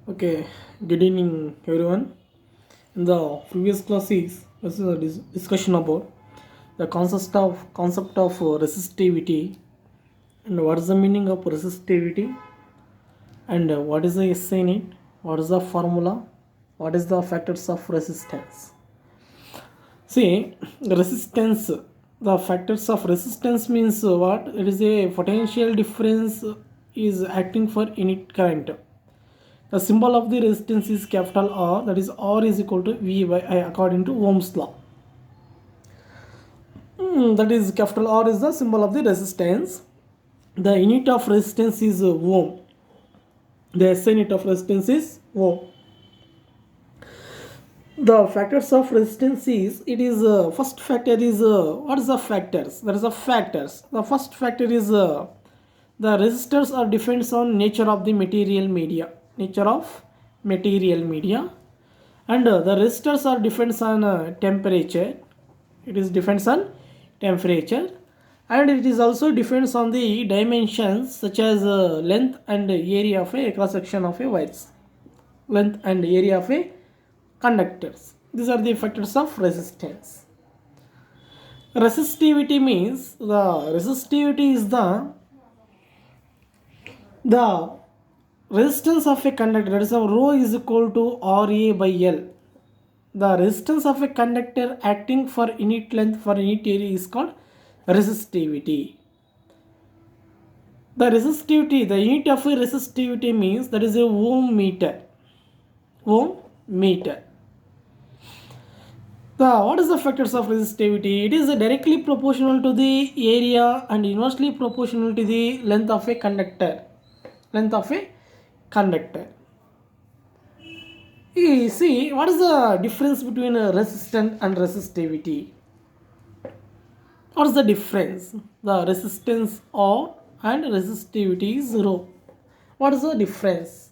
Okay, good evening everyone. In the previous class this is a discussion about the concept of resistivity and what is the meaning of resistivity and what is the essay in it, what is the formula, what is the factors of resistance. See, resistance, the factors of resistance means what? It is a potential difference is acting for unit current. The symbol of the resistance is capital R, that is R is equal to V by I according to Ohm's law. That is capital R is the symbol of the resistance. The unit of resistance is Ohm. The SI unit of resistance is Ohm. The factors of resistance is it is first factor is what is the factors? That is the factors. The first factor is the resistors are depends on nature of the material media. Nature of material media. And the resistors are depends on temperature. It is depends on temperature, and it is also depends on the dimensions such as length and area of a cross section of a wires, length and area of a conductors. These are the factors of resistance. Resistivity means the resistance of a conductor, that is rho is equal to Ra by L. The resistance of a conductor acting for unit length for unit area is called resistivity. The unit of a resistivity means that is a ohm meter. Ohm meter. What is the factors of resistivity? It is directly proportional to the area and inversely proportional to the length of a conductor. Length of a conductor. You see, what is the difference between a resistance and resistivity? What is the difference? The resistance R and resistivity is zero. What is the difference?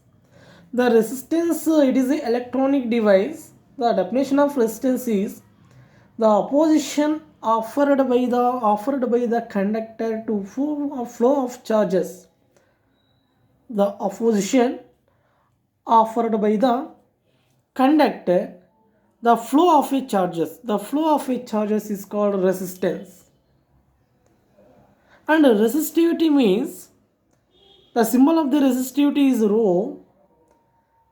The resistance, it is an electronic device. The definition of resistance is the opposition offered by the conductor to flow of charges. The opposition offered by the conductor the flow of a charges. The flow of a charges is called resistance. And resistivity means the symbol of the resistivity is rho.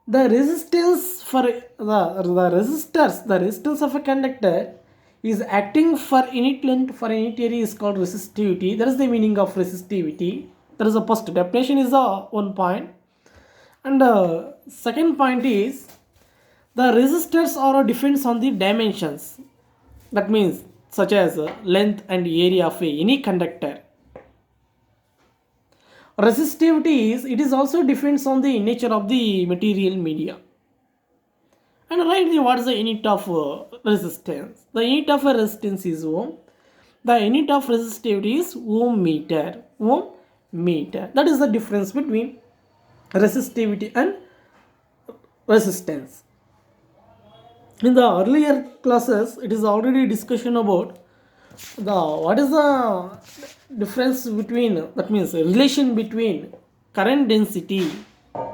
The resistance for the resistance of a conductor is acting for unit length for unit area is called resistivity. That is the meaning of resistivity. That is the first definition is the one point. And the second point is the resistors are depends on the dimensions. That means such as length and area of any conductor. Resistivity is it is also depends on the nature of the material media. And write the what is the unit of resistance. The unit of resistance is ohm. The unit of resistivity is ohm meter. Ohm meter. That is the difference between resistivity and resistance. In the earlier classes, it is already discussion about the what is the difference between, that means relation between current density.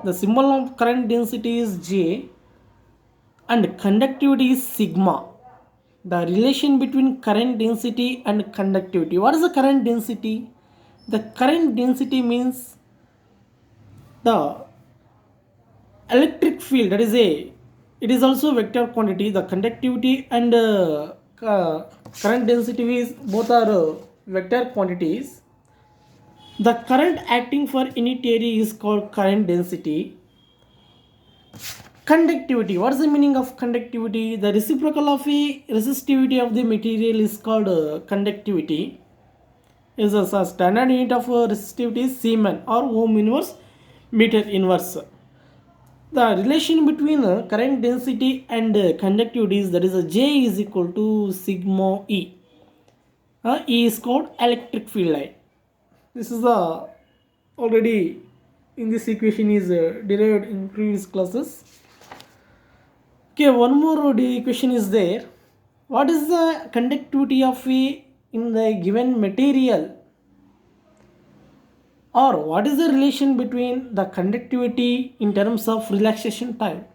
The symbol of current density is J and conductivity is sigma. The relation between current density and conductivity. What is the current density? The current density means the electric field, that is a it is also vector quantity. The conductivity and current density is both are vector quantities. The current acting for unit area is called current density. Conductivity, what is the meaning of conductivity? The reciprocal of a resistivity of the material is called conductivity. Is a standard unit of resistivity is Siemens or ohm inverse meter inverse. The relation between current density and conductivity is, that is J is equal to sigma E. E is called electric field line. This is the already in this equation is derived in previous classes. Okay, one more equation is there. What is the conductivity of E in the given material Or what is the relation between the conductivity in terms of relaxation time?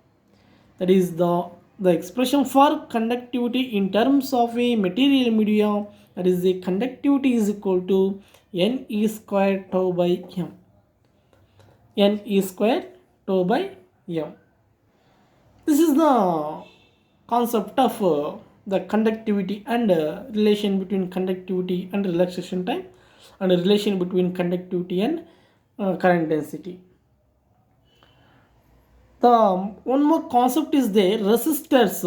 That is the expression for conductivity in terms of a material medium, that is the conductivity is equal to n e square tau by m. N e square tau by m. This is the concept of the conductivity and relation between conductivity and relaxation time, and relation between conductivity and current density. The one more concept is there, resistors.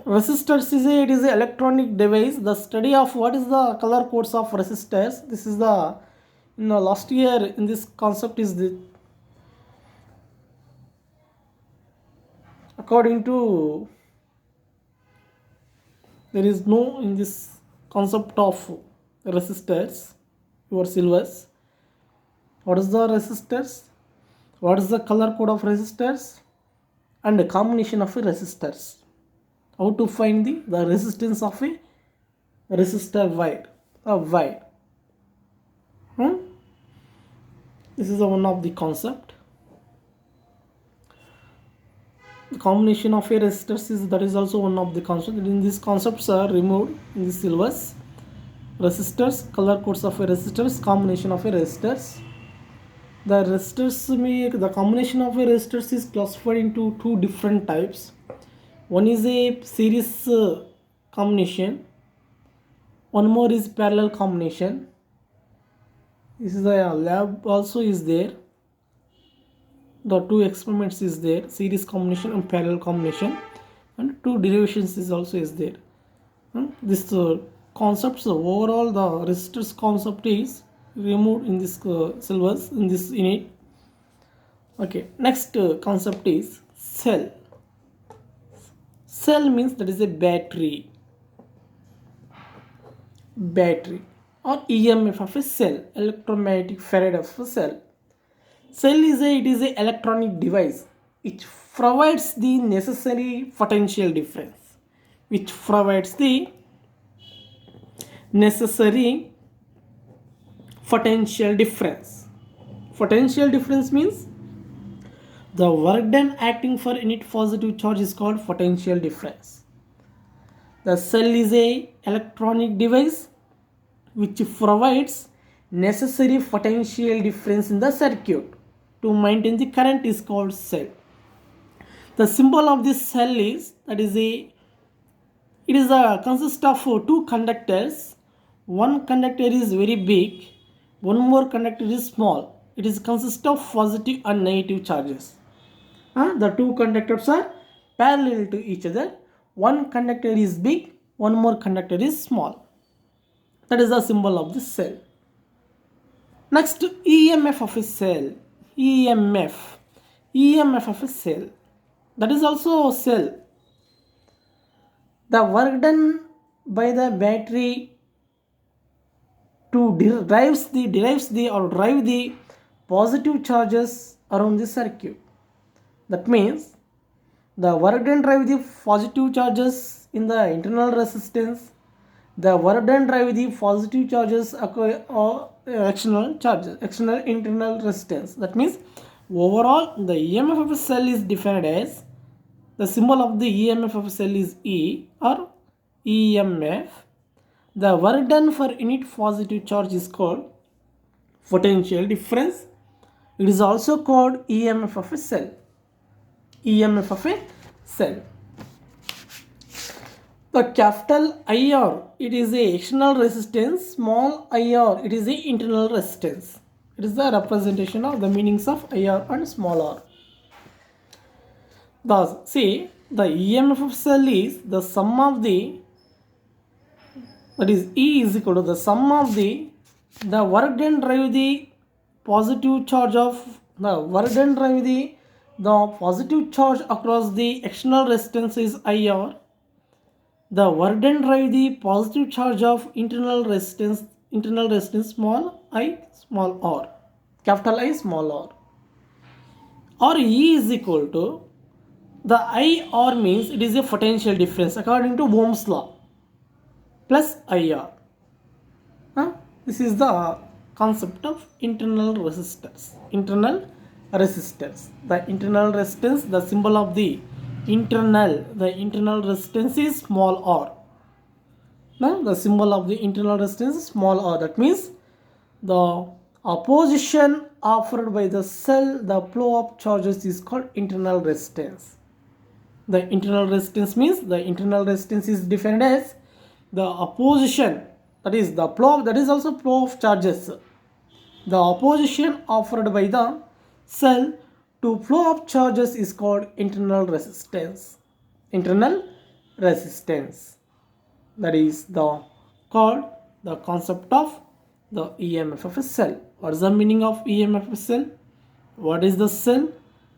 Resistors is it is an electronic device. The study of what is the color codes of resistors. This is the in the last year in this concept is the according to there is no in this concept of resistors your syllabus. What is the resistors? What is the color code of resistors and the combination of resistors? How to find the resistance of a resistor wire, a wire. This is one of the concept. The combination of a resistors is that is also one of the concepts. In these concepts are removed in the syllabus. Resistors, color codes of a resistors, combination of a resistors. The resistors the combination of a resistors is classified into two different types. One is a series combination, one more is parallel combination. This is a lab also is there. The two experiments is there, series combination and parallel combination, and two derivations is also is there. This concepts overall the resistors concept is removed in this syllabus in this unit. Okay, next concept is cell. Cell means that is a battery or EMF of a cell, electromagnetic farad of a cell. Cell is a electronic device which provides the necessary potential difference, which provides the necessary potential difference. Potential difference means the work done acting for unit positive charge is called potential difference. The cell is a electronic device which provides necessary potential difference in the circuit to maintain the current is called cell. The symbol of this cell is that is a consists of two conductors. One conductor is very big, one more conductor is small. It is consists of positive and negative charges. The two conductors are parallel to each other. One conductor is big, one more conductor is small. That is the symbol of the cell. Next, EMF of a cell. EMF of a cell. That is also a cell. The work done by the battery to drive the positive charges around the circuit. That means the work done drive the positive charges in the internal resistance. The work done drive the positive charges or external charges, external internal resistance. That means overall the EMF of a cell is defined as the symbol of the EMF of a cell is E or EMF. The work done for unit positive charge is called potential difference. It is also called EMF of a cell. EMF of a cell. The capital IR, it is a external resistance. Small IR, it is a internal resistance. It is the representation of the meanings of IR and small r. Thus, see, the EMF of cell is the sum of the, that is E is equal to the sum of the work done drive the positive charge of the positive charge across the external resistance is IR. The work done drive the positive charge of internal resistance small I small r, capital I small r. Or E is equal to the IR means it is a potential difference according to Ohm's law plus IR. This is the concept of internal resistors. Internal resistors. The internal resistance, the symbol of the internal resistance is small r. Now the symbol of the internal resistance is small r. That means the opposition offered by the cell, the flow of charges is called internal resistance. The internal resistance means the internal resistance is defined as the opposition, that is the flow, that is also flow of charges. The opposition offered by the cell to flow of charges is called internal resistance. Internal resistance. That is called the concept of the EMF of a cell. What is the meaning of EMF of a cell? What is the cell?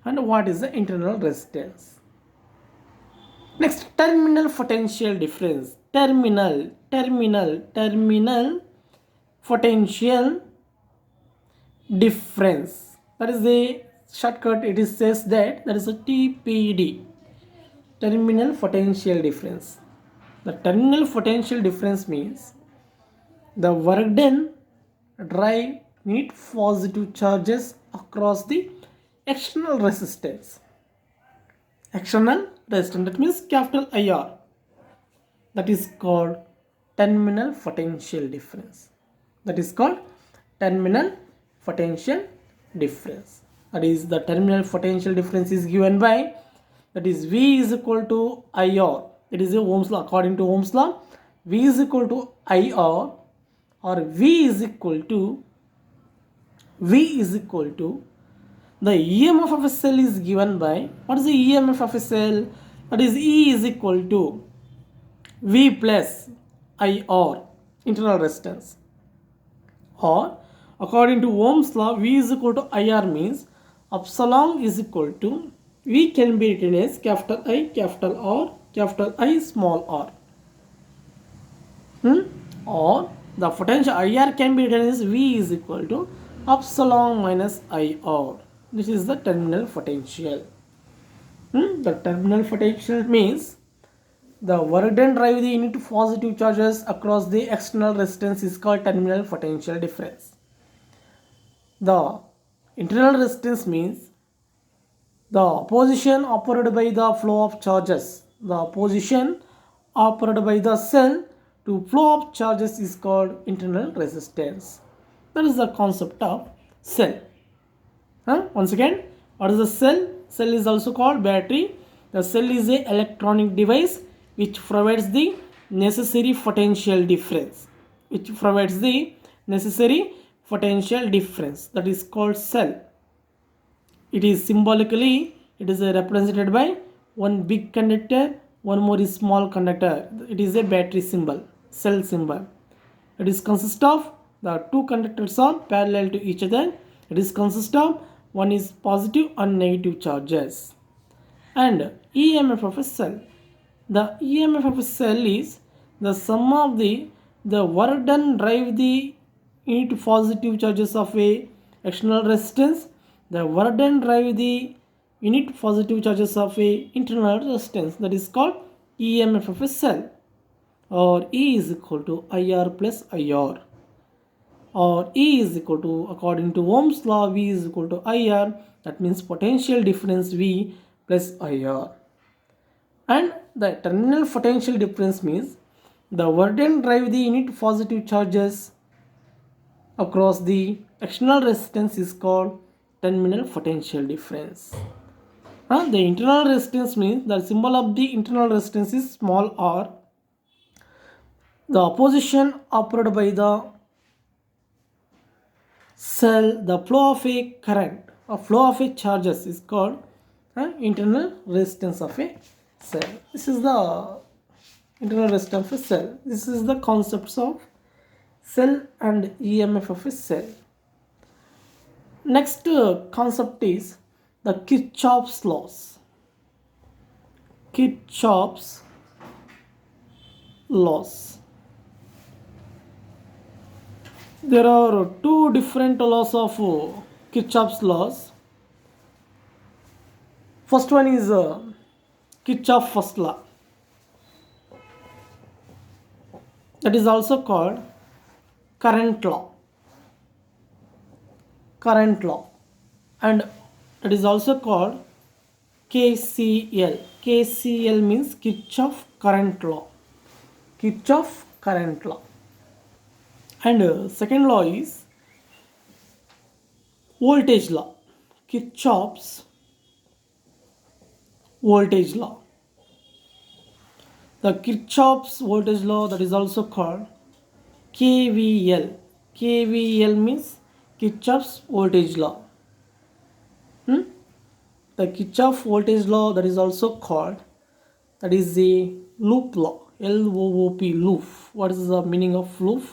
And what is the internal resistance? Next, terminal potential difference. Terminal potential difference. That is the shortcut. It is says that is a TPD. Terminal potential difference. The terminal potential difference means the work done drive net positive charges across the external resistance. External resistance, that means capital IR. That is called terminal potential difference. That is called terminal potential difference. That is the terminal potential difference is given by, that is V is equal to IR. It is a Ohm's law. According to Ohm's law, V is equal to IR, or V is equal to the EMF of a cell is given by, what is the EMF of a cell? That is E is equal to V plus IR, internal resistance. Or according to Ohm's law, V is equal to IR means epsilon is equal to, V can be written as capital I, capital R, capital I, small r. Or the potential IR can be written as V is equal to epsilon minus IR. This is the terminal potential. The terminal potential means the work done drive the unit positive charges across the external resistance is called terminal potential difference. The internal resistance means the opposition operated by the flow of charges. The opposition operated by the cell to flow of charges is called internal resistance. That is the concept of cell. Once again, what is the cell? Cell is also called battery. The cell is an electronic device which provides the necessary potential difference. That is called cell. It is symbolically, it is represented by one big conductor, one more is small conductor. It is a battery symbol, cell symbol. It is consist of the two conductors are parallel to each other. It is consist of one is positive and negative charges. And EMF of a cell. The EMF of a cell is the sum of the work done drive the unit positive charges of a external resistance. The work done drive the unit positive charges of a internal resistance. That is called EMF of a cell. Or E is equal to IR plus IR. Or E is equal to, according to Ohm's law, V is equal to IR. That means potential difference V plus IR. And the terminal potential difference means the work done drive the unit positive charges across the external resistance is called terminal potential difference. The internal resistance means the symbol of the internal resistance is small r. The opposition operated by the cell, the flow of a current or flow of a charges is called internal resistance of a cell. This is the internal resistance of a cell. This is the concepts of cell and EMF of a cell. Next concept is the Kirchhoff's laws. Kirchhoff's laws. There are two different laws of Kirchhoff's laws. First one is Kirchhoff first law. That is also called current law. current law, and it is also called KCL. KCL means Kirchhoff current law. Kirchhoff current law. And second law is voltage law. Kirchhoff's voltage law. The Kirchhoff's voltage law, that is also called KVL. KVL means Kirchhoff's voltage law. The Kirchhoff voltage law, that is also called, that is the loop law. LOOP, loop. What is the meaning of loop?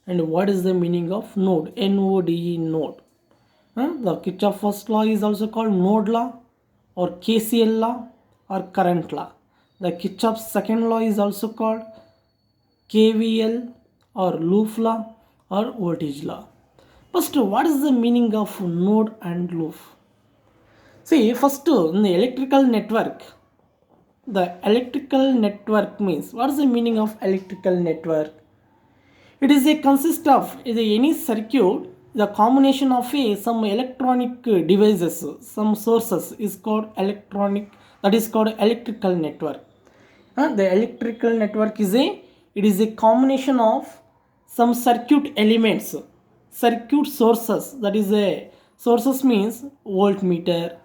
And what is the meaning of node? NODE, node. The Kirchhoff first law is also called node law or KCL law or current law. The Kirchhoff's second law is also called KVL or loop law or voltage law. First, what is the meaning of node and loop? See, first in the electrical network means, what is the meaning of electrical network? It is a consist of any circuit, the combination of some electronic devices, some sources is called electrical network. The electrical network is it is a combination of some circuit elements, circuit sources. That is a sources means voltmeter,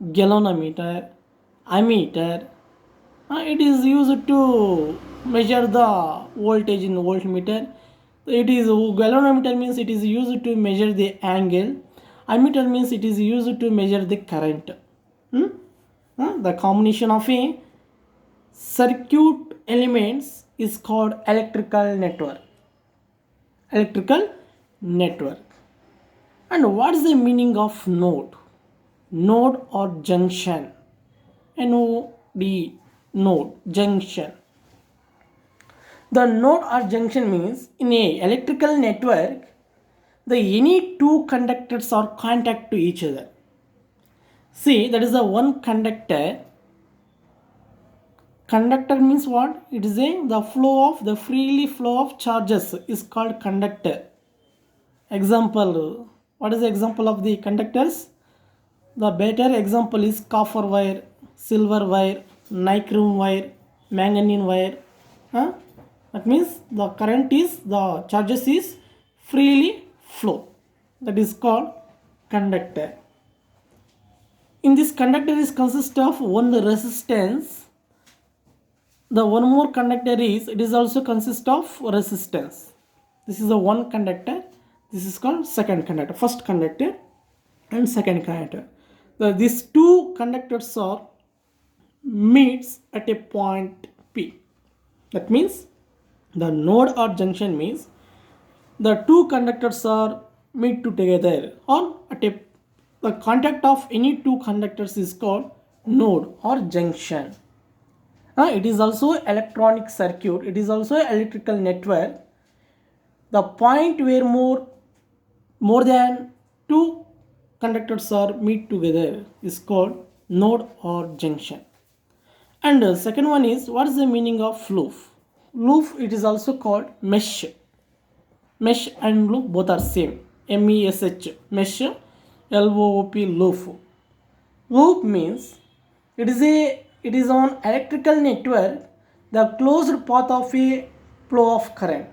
galvanometer, ammeter. It is used to measure the voltage in voltmeter. It is galvanometer means it is used to measure the angle. Ammeter means it is used to measure the current. The combination of a circuit elements is called electrical network. Electrical network. And what is the meaning of node? Node or junction. NOD, node, junction. The node or junction means in a electrical network, the any two conductors are contact to each other. See, that is the one conductor. Conductor means what? It is the freely flow of charges is called conductor. Example, what is the example of the conductors? The better example is copper wire, silver wire, nichrome wire, manganese wire. That means the charges is freely flow. That is called conductor. In this conductor is consist of one resistance. The one more conductor it is also consist of resistance. This is the one conductor. This is called second conductor. First conductor and second conductor. These two conductors are meets at a point P. That means the node or junction means the two conductors are meet together, or the contact of any two conductors is called node or junction. It is also electronic circuit. It is also electrical network. The point where more than two conductors are meet together is called node or junction. And second one is, what is the meaning of loop? Loop, it is also called mesh. Mesh and loop both are same. MESH, mesh, LOOP, loop. Loop means it is on electrical network, the closed path of a flow of current.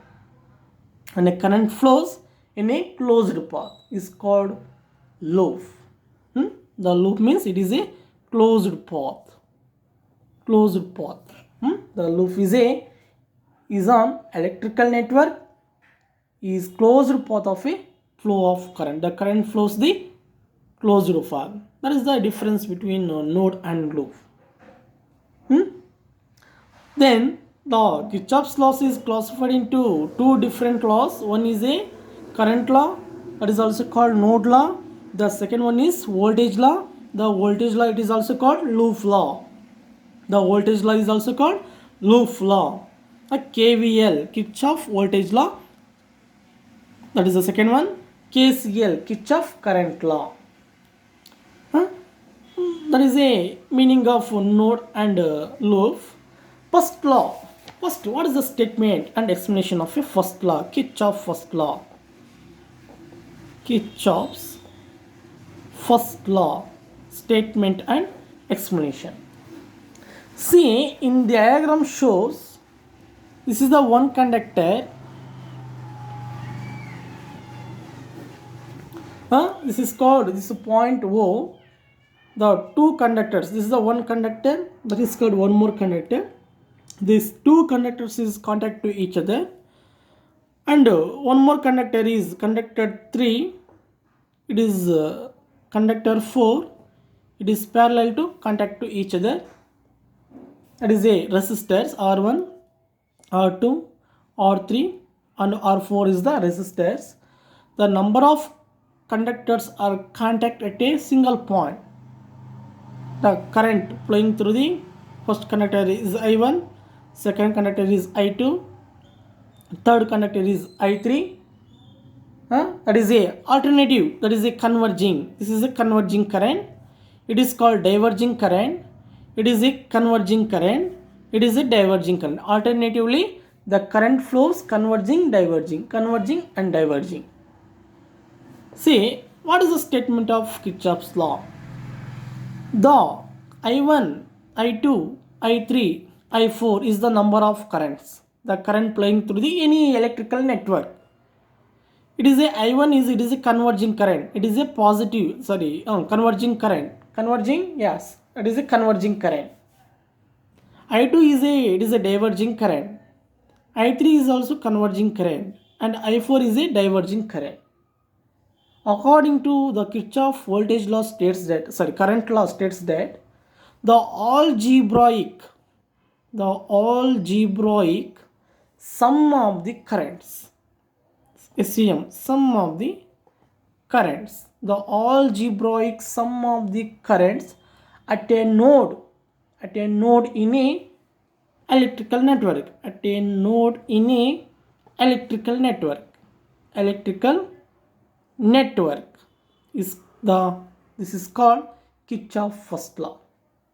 And a current flows in a closed path is called loop. The loop means it is a closed path. Closed path. The loop is on electrical network, is closed path of a flow of current. The current flows the closed path. That is the difference between node and loop. Then the Kirchhoff's law is classified into two different laws. One is a current law, that is also called node law. The second one is voltage law. The voltage law, it is also called loop law. The voltage law is also called loop law. KVL, Kirchhoff voltage law, that is the second one. KCL, Kirchhoff current law. That is a meaning of node and loop. First law. First, what is the statement and explanation of a first law? Kirchhoff first law. Kirchhoff's first law, statement and explanation. See, in diagram shows this is the one conductor. This is called, this is point O. The two conductors, this is the one conductor, that is called one more conductor. These two conductors is contact to each other, and one more conductor is conductor 3. It is conductor 4. It is parallel to contact to each other. That is a resistors R1, R2, R3 and R4 is the resistors. The number of conductors are contact at a single point. The current flowing through the first conductor is I1, second conductor is I2, third conductor is I3. That is a alternative, that is a converging. This is a converging current. It is called diverging current. It is a converging current. It is a diverging current. Alternatively, the current flows converging, diverging, converging and diverging. See, what is the statement of Kirchhoff's law? The I1, I2, I3, I4 is the number of currents. The current flowing through the any electrical network. It is a I1 is, it is a converging current. It is a positive, converging current. Converging, yes, it is a converging current. I2 is it is a diverging current. I3 is also converging current, and I4 is a diverging current. According to the Kirchhoff voltage law states that, current law states that the algebraic sum of the currents, SCM, sum of the currents, the algebraic sum of the currents at a node in a electrical network, is this is called Kirchhoff's first law.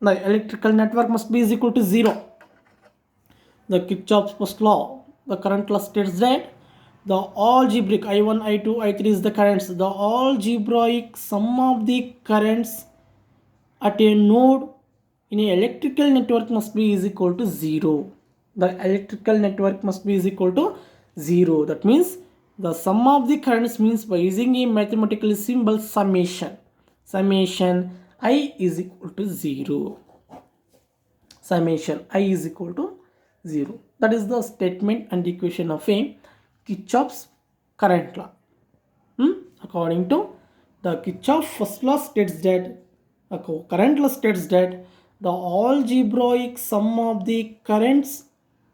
The electrical network must be is equal to 0. The Kirchhoff's first law, the current law states that the algebraic I1, I2, I3 is the currents. The algebraic sum of the currents at a node in a electrical network must be is equal to 0. The electrical network must be is equal to 0. That means the sum of the currents means by using a mathematical symbol summation. Summation I is equal to 0. Summation I is equal to 0. That is the statement and equation of a Kirchhoff's current law. According to the Kirchhoff first law states that, current law states that the algebraic sum of the currents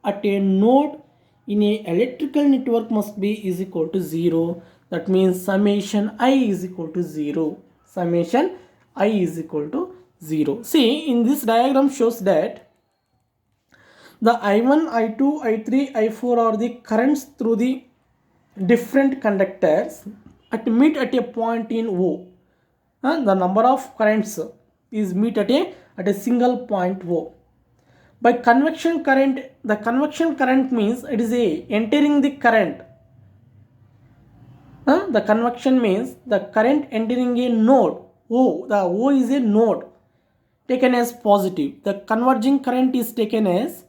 at a node in a electrical network must be is equal to 0. That means summation I is equal to 0. Summation I is equal to 0. See, in this diagram shows that the I1, I2, I3, I4 are the currents through the different conductors meet at a point in O. The number of currents is meet at a single point O. By convection current, the convection current means it is entering the current. The convection means the current entering a node O. The O is a node taken as positive. The converging current is taken as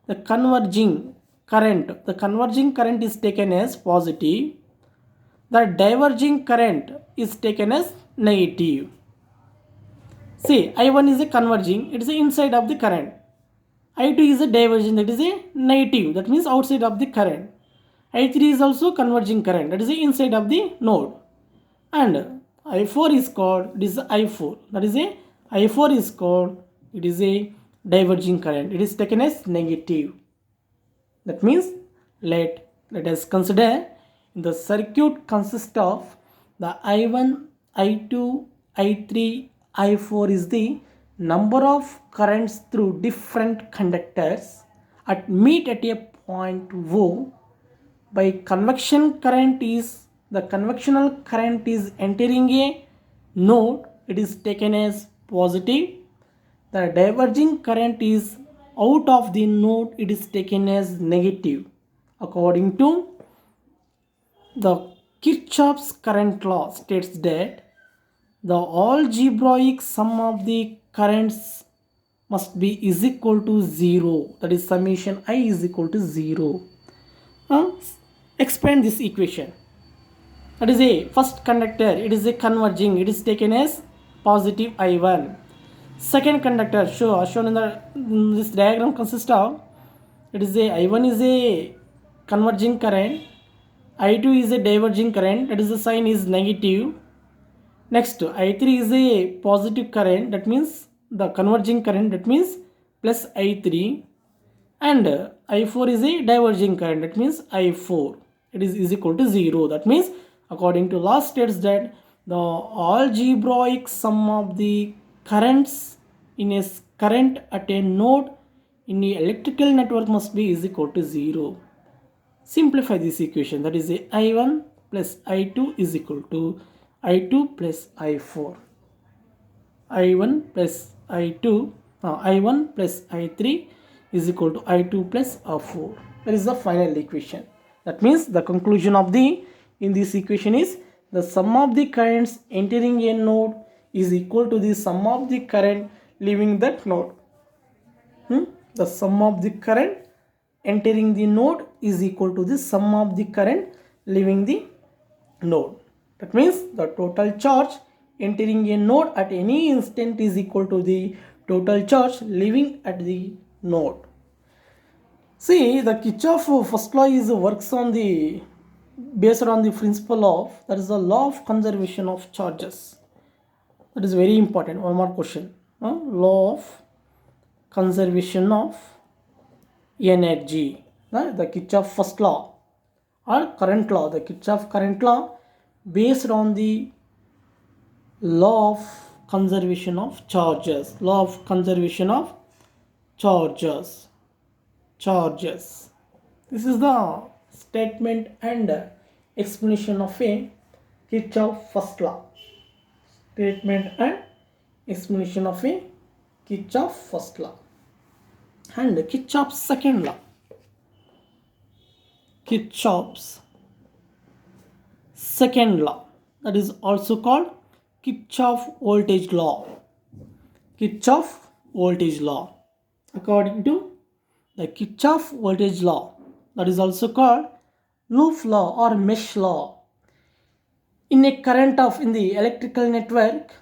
the converging current is taken as positive. The diverging current is taken as negative. See, I1 is a converging, it is inside of the current. I2 is a diverging, that is a negative, that means outside of the current. I3 is also converging current, that is inside of the node. And I4 is called, it is I4, that is a I4 is called, it is a diverging current, it is taken as negative. That means let us consider the circuit consists of the I1, I2, I3, I4 is the number of currents through different conductors meet at a point O. By convection current is the convectional current is entering a node, it is taken as positive. The diverging current is out of the node, it is taken as negative. According to the Kirchhoff's current law states that the algebraic sum of the currents must be is equal to 0. That is summation I is equal to 0. Expand this equation. That is a first conductor, it is a converging, it is taken as positive I1. Second conductor shown in this diagram consists of, it is a I1 is a converging current, I2 is a diverging current, that is the sign is negative. Next I3 is a positive current, that means the converging current, that means plus I3, and I4 is a diverging current, that means I4, it is equal to 0. That means according to law states that the algebraic sum of the currents in a current at a node in the electrical network must be is equal to 0. Simplify this equation, that is a I1 plus I2 is equal to I2 plus I4. I1 plus I2, I1 plus I3 is equal to I2 plus I4. That is the final equation. That means the conclusion of the in this equation is the sum of the currents entering a node is equal to the sum of the current leaving that node. The sum of the current entering the node is equal to the sum of the current leaving the node. That means the total charge entering a node at any instant is equal to the total charge leaving at the node. See, the Kirchhoff first law is works on the based on the principle of, that is the law of conservation of charges. That is very important. One more question. Law of conservation of energy. The Kirchhoff first law or current law, the Kirchhoff current law based on the law of conservation of charges. Law of conservation of charges. This is the statement and explanation of a Kirchhoff first law. Statement and explanation of a Kirchhoff first law. And Kirchhoff's second law. Kirchhoff's second law, that is also called Kirchhoff voltage law. Kirchhoff voltage law. According to the Kirchhoff voltage law, that is also called loop law or mesh law. In a current of in the electrical network,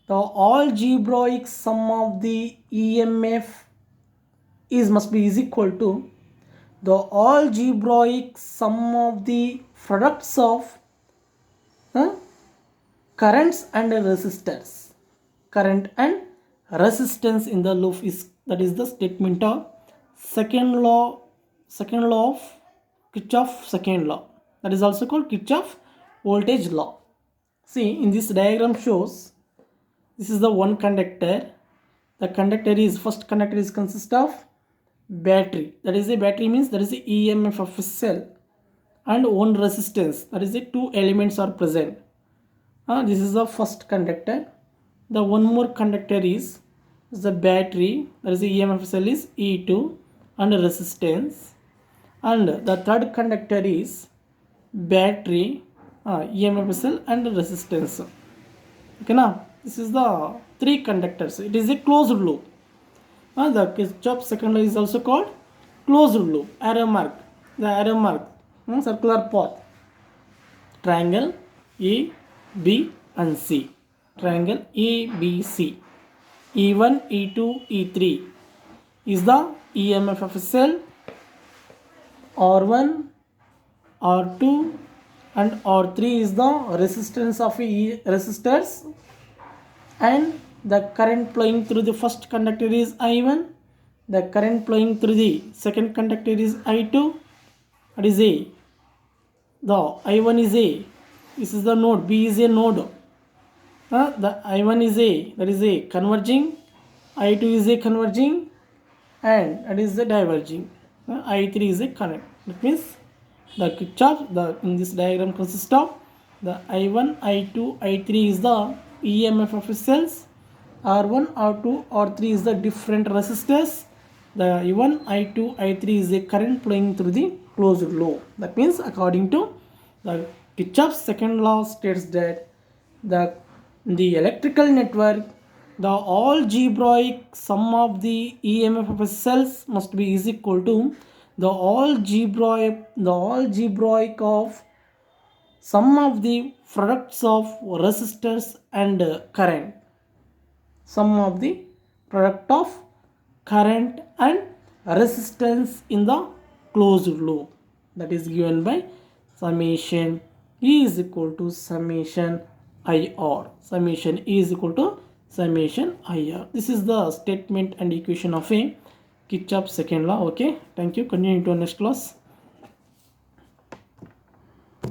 the algebraic sum of the EMF must be equal to the algebraic sum of the products of currents and resistors. Current and resistance in the loop is, that is the statement of second law of Kirchhoff second law. That is also called Kirchhoff voltage law. See, in this diagram shows, this is the one conductor. The conductor is, first conductor is consist of battery. That is a battery means there is a EMF of a cell and one resistance. That is the two elements are present. This is the first conductor. The one more conductor is the battery. That is the EMF cell is E2 and resistance. And the third conductor is battery, EMF cell and resistance. Okay, now this is the three conductors. It is a closed loop. The Kirchhoff second law is also called closed loop. Arrow mark, the arrow mark, circular path. Triangle A, B and C. Triangle A, B, C. E1, E2, E3 is the EMF of a cell. R1, R2 and R3 is the resistance of resistors, and the current flowing through the first conductor is I1. The current flowing through the second conductor is I2. That is A. The I1 is A. This is the node. B is a node. The I1 is A. That is A converging. I2 is a converging, and that is the diverging. I3 is a connect. That means the Kirchhoff, in this diagram consists of the I1, I2, I3 is the EMF of cells. R1, R2, R3 is the different resistors. The I1, I2, I3 is a current flowing through the closed loop. That means according to the Kirchhoff's second law states that the the electrical network, the algebraic sum of the EMF of a cells must be is equal to the algebraic of sum of the products of resistors and current. Sum of the product of current and resistance in the closed loop, that is given by summation E is equal to summation IR. Summation E is equal to summation IR. This is the statement and equation of a Kirchhoff's second law. Okay, thank you. Continue to next class.